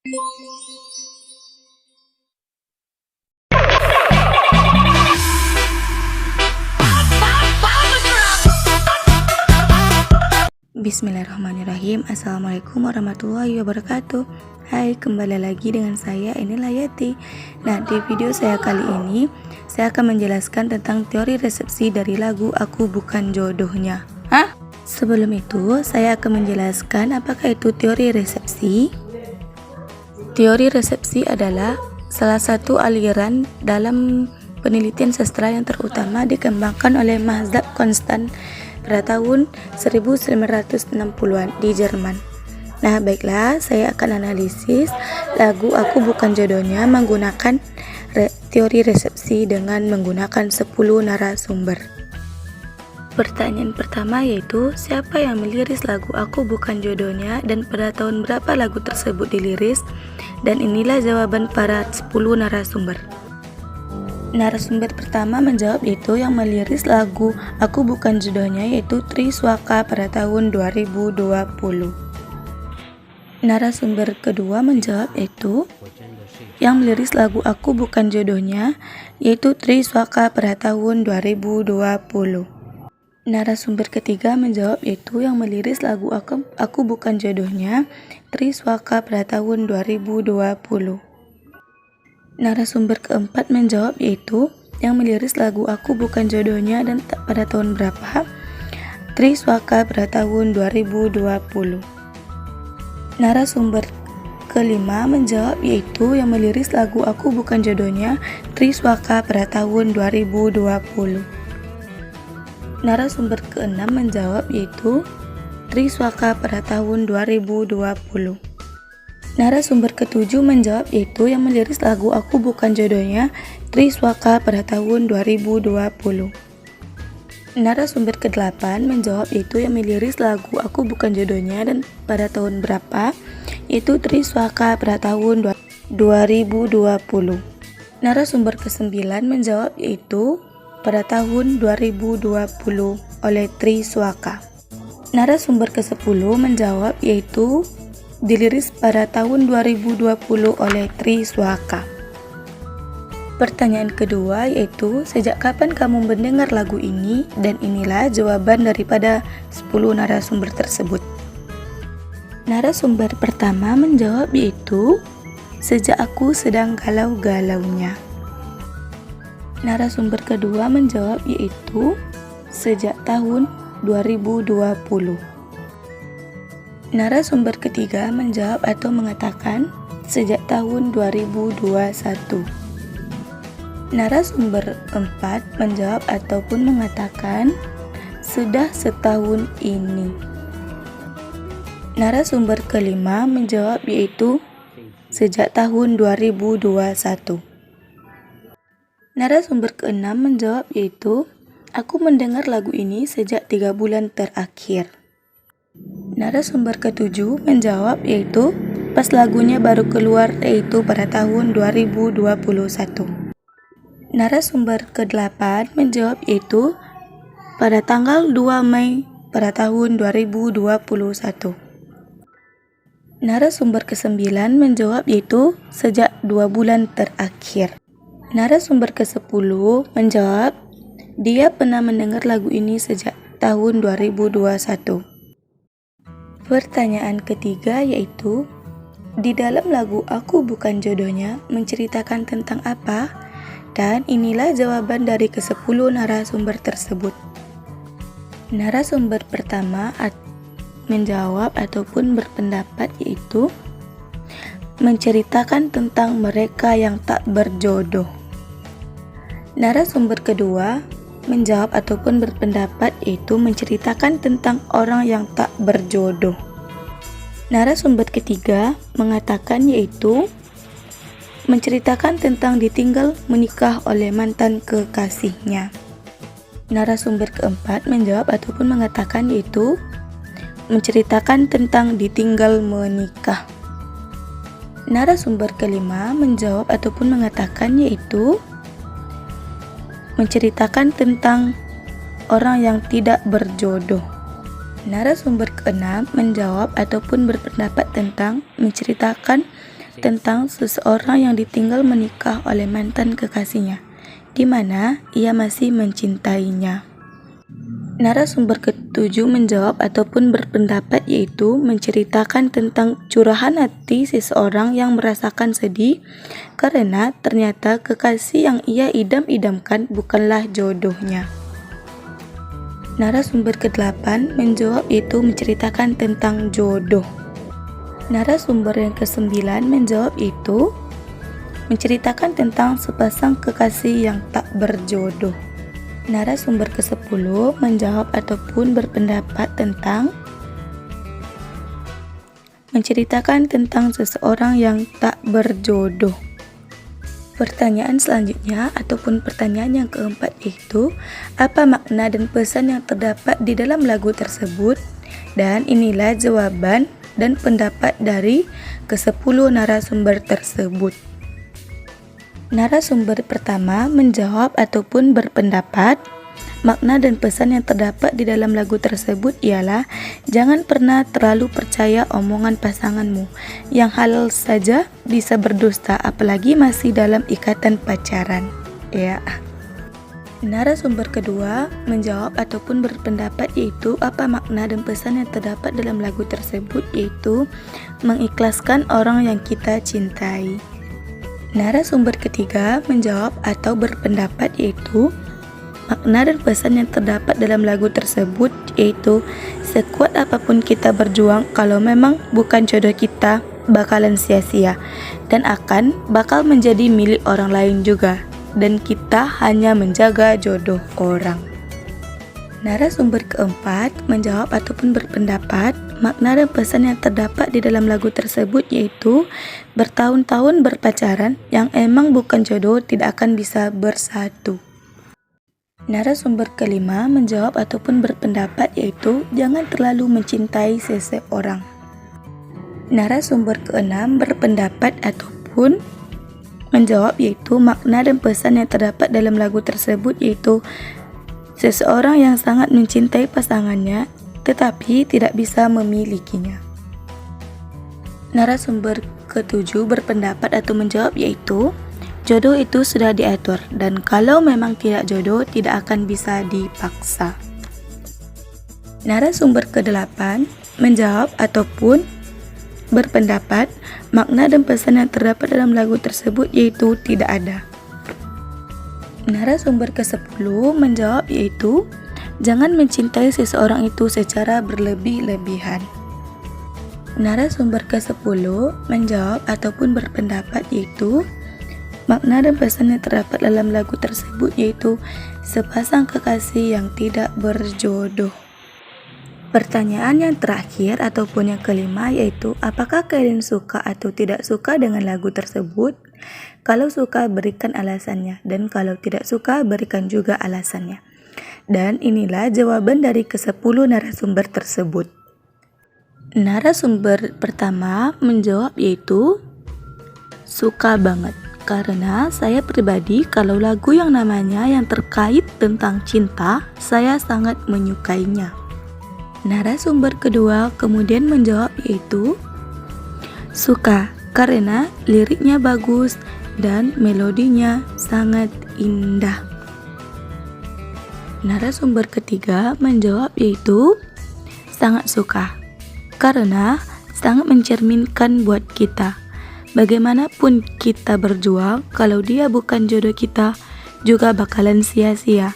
Bismillahirrahmanirrahim. Assalamualaikum warahmatullahi wabarakatuh. Hai, kembali lagi dengan saya, inilah Yati. Nah, di video saya kali ini saya akan menjelaskan tentang teori resepsi dari lagu Aku Bukan Jodohnya. Sebelum itu, saya akan menjelaskan apakah itu teori resepsi. Teori resepsi adalah salah satu aliran dalam penelitian sastra yang terutama dikembangkan oleh mazhab Konstan pada tahun 1960-an di Jerman. Nah, baiklah, saya akan analisis lagu Aku Bukan Jodohnya menggunakan teori resepsi dengan menggunakan 10 narasumber. Pertanyaan pertama yaitu, siapa yang meliris lagu Aku Bukan Jodohnya dan pada tahun berapa lagu tersebut diliris? Dan inilah jawaban para 10 narasumber. Narasumber pertama menjawab yaitu yang meliris lagu Aku Bukan Jodohnya yaitu Triswaka pada tahun 2020. Narasumber kedua menjawab yaitu yang meliris lagu Aku Bukan Jodohnya yaitu Triswaka pada tahun 2020. Narasumber ketiga menjawab yaitu yang meliris lagu Aku Bukan Jodohnya Triswaka pada tahun 2020. Narasumber keempat menjawab yaitu yang meliris lagu Aku Bukan Jodohnya dan pada tahun berapa? Triswaka pada tahun 2020. Narasumber kelima menjawab yaitu yang meliris lagu Aku Bukan Jodohnya Triswaka pada tahun 2020. Narasumber keenam menjawab yaitu Triswaka pada tahun 2020. Narasumber ketujuh menjawab yaitu yang meliris lagu Aku Bukan Jodohnya Triswaka pada tahun 2020. Narasumber kedelapan menjawab yaitu yang meliris lagu Aku Bukan Jodohnya dan pada tahun berapa, yaitu Triswaka pada tahun 2020. Narasumber kesembilan menjawab yaitu pada tahun 2020 oleh Triswaka. Narasumber ke-10 menjawab yaitu diliris pada tahun 2020 oleh Triswaka. Pertanyaan kedua yaitu sejak kapan kamu mendengar lagu ini, dan inilah jawaban daripada 10 narasumber tersebut. Narasumber pertama menjawab yaitu sejak aku sedang galau-galaunya. Narasumber kedua menjawab yaitu sejak tahun 2020. Narasumber ketiga menjawab atau mengatakan sejak tahun 2021. Narasumber keempat menjawab ataupun mengatakan sudah setahun ini. Narasumber kelima menjawab yaitu sejak tahun 2021. Narasumber keenam menjawab yaitu aku mendengar lagu ini sejak 3 bulan terakhir. Narasumber ketujuh menjawab yaitu pas lagunya baru keluar yaitu pada tahun 2021. Narasumber ke-8 menjawab yaitu pada tanggal 2 Mei pada tahun 2021. Narasumber ke-9 menjawab yaitu sejak 2 bulan terakhir. Narasumber ke-10 menjawab dia pernah mendengar lagu ini sejak tahun 2021. Pertanyaan ketiga yaitu di dalam lagu Aku Bukan Jodohnya menceritakan tentang apa? Dan inilah jawaban dari ke-10 narasumber tersebut. Narasumber pertama menjawab ataupun berpendapat yaitu menceritakan tentang mereka yang tak berjodoh. Narasumber kedua menjawab ataupun berpendapat yaitu menceritakan tentang orang yang tak berjodoh. Narasumber ketiga mengatakan yaitu menceritakan tentang ditinggal menikah oleh mantan kekasihnya. Narasumber keempat menjawab ataupun mengatakan yaitu menceritakan tentang ditinggal menikah. Narasumber kelima menjawab ataupun mengatakan yaitu menceritakan tentang orang yang tidak berjodoh. Narasumber keenam menjawab ataupun berpendapat tentang menceritakan tentang seseorang yang ditinggal menikah oleh mantan kekasihnya, di mana ia masih mencintainya. Narasumber ketujuh menjawab ataupun berpendapat yaitu menceritakan tentang curahan hati seseorang yang merasakan sedih karena ternyata kekasih yang ia idam-idamkan bukanlah jodohnya. Narasumber ke-8 menjawab yaitu menceritakan tentang jodoh. Narasumber yang ke-9 menjawab itu menceritakan tentang sepasang kekasih yang tak berjodoh. Narasumber ke-10 menjawab ataupun berpendapat tentang menceritakan tentang seseorang yang tak berjodoh. Pertanyaan selanjutnya ataupun pertanyaan yang keempat itu, apa makna dan pesan yang terdapat di dalam lagu tersebut? Dan inilah jawaban dan pendapat dari ke-10 narasumber tersebut. Narasumber pertama menjawab ataupun berpendapat, makna dan pesan yang terdapat di dalam lagu tersebut ialah jangan pernah terlalu percaya omongan pasanganmu yang halal saja bisa berdusta apalagi masih dalam ikatan pacaran. Ya. Narasumber kedua menjawab ataupun berpendapat yaitu apa makna dan pesan yang terdapat dalam lagu tersebut yaitu mengikhlaskan orang yang kita cintai. Narasumber ketiga menjawab atau berpendapat yaitu makna dan pesan yang terdapat dalam lagu tersebut yaitu sekuat apapun kita berjuang kalau memang bukan jodoh kita bakalan sia-sia dan bakal menjadi milik orang lain juga dan kita hanya menjaga jodoh orang. Narasumber keempat menjawab ataupun berpendapat makna dan pesan yang terdapat di dalam lagu tersebut yaitu bertahun-tahun berpacaran yang emang bukan jodoh tidak akan bisa bersatu. Narasumber kelima menjawab ataupun berpendapat yaitu jangan terlalu mencintai seseorang. Narasumber keenam berpendapat ataupun menjawab yaitu makna dan pesan yang terdapat dalam lagu tersebut yaitu seseorang yang sangat mencintai pasangannya tetapi tidak bisa memilikinya. Narasumber ketujuh berpendapat atau menjawab yaitu jodoh itu sudah diatur dan kalau memang tidak jodoh tidak akan bisa dipaksa. Narasumber ke-8 menjawab ataupun berpendapat makna dan pesan yang terdapat dalam lagu tersebut yaitu tidak ada. Narasumber ke-10 menjawab yaitu jangan mencintai seseorang itu secara berlebih-lebihan. Narasumber ke-10 menjawab ataupun berpendapat yaitu makna dan pesan yang terdapat dalam lagu tersebut yaitu sepasang kekasih yang tidak berjodoh. Pertanyaan yang terakhir ataupun yang kelima yaitu apakah kalian suka atau tidak suka dengan lagu tersebut? Kalau suka berikan alasannya dan kalau tidak suka berikan juga alasannya. Dan inilah jawaban dari ke-10 narasumber tersebut. Narasumber pertama menjawab yaitu suka banget. Karena saya pribadi kalau lagu yang namanya yang terkait tentang cinta, saya sangat menyukainya. Narasumber kedua kemudian menjawab yaitu suka karena liriknya bagus dan melodinya sangat indah. Narasumber ketiga menjawab yaitu sangat suka karena sangat mencerminkan buat kita. Bagaimanapun kita berjuang, kalau dia bukan jodoh kita, juga bakalan sia-sia.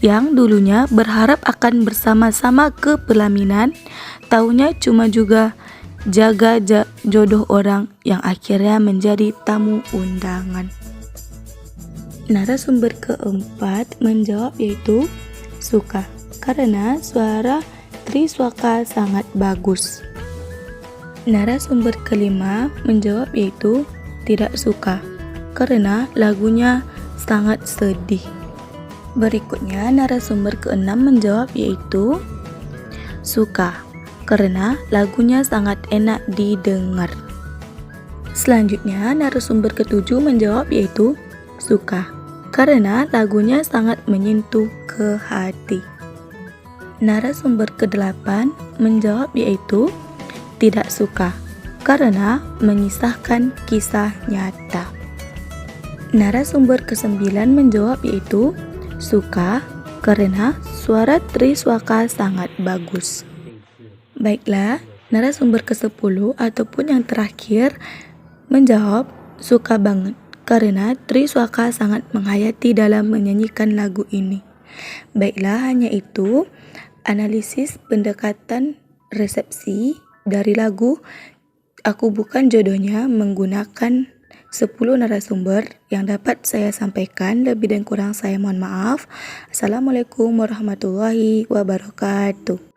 Yang dulunya berharap akan bersama-sama ke pelaminan, taunya cuma juga jaga jodoh orang yang akhirnya menjadi tamu undangan. Narasumber keempat menjawab yaitu suka, karena suara Triswaka sangat bagus. Narasumber kelima menjawab yaitu tidak suka karena lagunya sangat sedih. Berikutnya narasumber keenam menjawab yaitu suka karena lagunya sangat enak didengar. Selanjutnya narasumber ketujuh menjawab yaitu suka karena lagunya sangat menyentuh ke hati. Narasumber ke-8 menjawab yaitu tidak suka karena mengisahkan kisah nyata. Narasumber ke-9 menjawab yaitu suka karena suara Triswaka sangat bagus. Baiklah, narasumber ke-10 ataupun yang terakhir menjawab suka banget karena Triswaka sangat menghayati dalam menyanyikan lagu ini. Baiklah, hanya itu analisis pendekatan resepsi dari lagu Aku Bukan Jodohnya menggunakan 10 narasumber yang dapat saya sampaikan. Lebih dan kurang saya mohon maaf. Assalamualaikum warahmatullahi wabarakatuh.